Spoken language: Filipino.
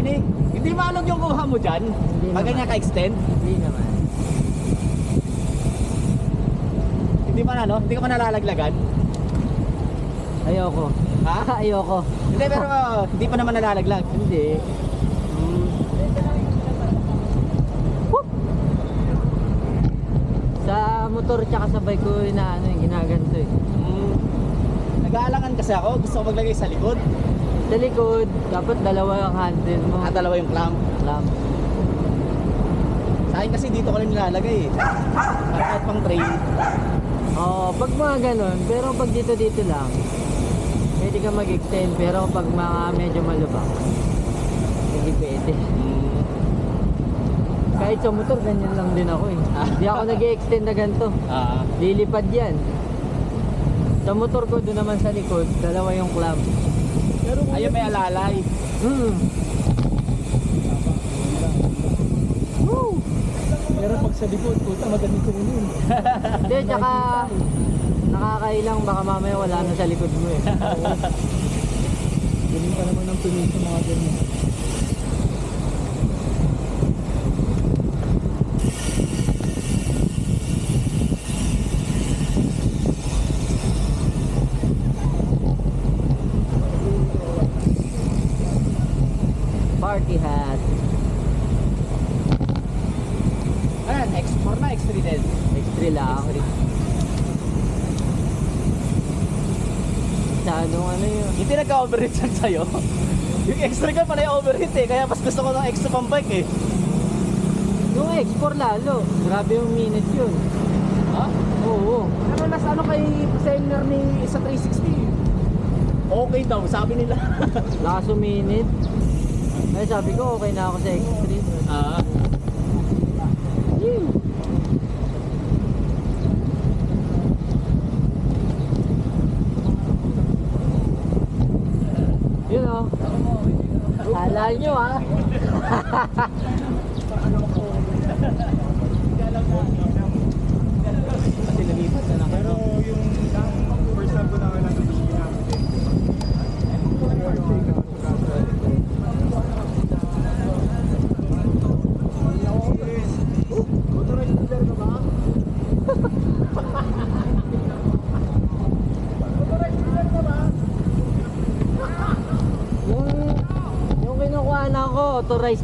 Barney, hindi maalog yung kuha mo dyan? Hindi Pag naman. ganyan ka-extend? Hindi naman. Hindi pa na, no? Hindi ka pa nalalaglagan? Ayoko. Ha? Ayoko. Hindi, pero hindi pa naman nalalaglag. Hindi. Whoop! Sa motor tsaka sa bike ko ginaganto eh. Nag-aalangan kasi ako, gusto ko maglagay sa likod. Sa likod, dapat dalawa yung handle mo. At dalawa yung clamp. Clamp. Sa akin kasi dito ko lang nilalagay eh. Para kahit pang trail. Oo, pag mga ganun, pero pag dito lang, pwede ka mag-extend, pero pag mga medyo malubak, hindi pwede. Kahit sa motor, ganyan lang din ako eh. Hindi ako nag-extend na ganito. Lilipad yan. Sa motor ko, doon naman sa likod, dalawa yung clamp. Ayun, may alalay. Woo! Pero pag sa likod, puta, madami kunin. Hindi, tsaka nakakailang, baka mamaya wala na sa likod mo eh. Galing ka naman ng tuloy sa mga ganyan. Party hat. Ayan, X4 na, X3 din. X3 lang. Sa ano yun? Hindi nagka-overheat yan sa'yo. Yung X3 ka pala yung overheat eh, kaya mas gusto ko ng X2 pang bike eh. Yung X4 lalo. Grabe yung minute yun. Ha? Oo. Pero last ano kay seller ni sa 360? Okay daw, sabi nila. Lakas yung minute. Ay sabi ko okay na ako sa X3. Yun o. Kala nyo ha. Kasi nalipat na lang. Pero yung first time ko na lang ito ginamit. Yung kinukuha na ko, authorized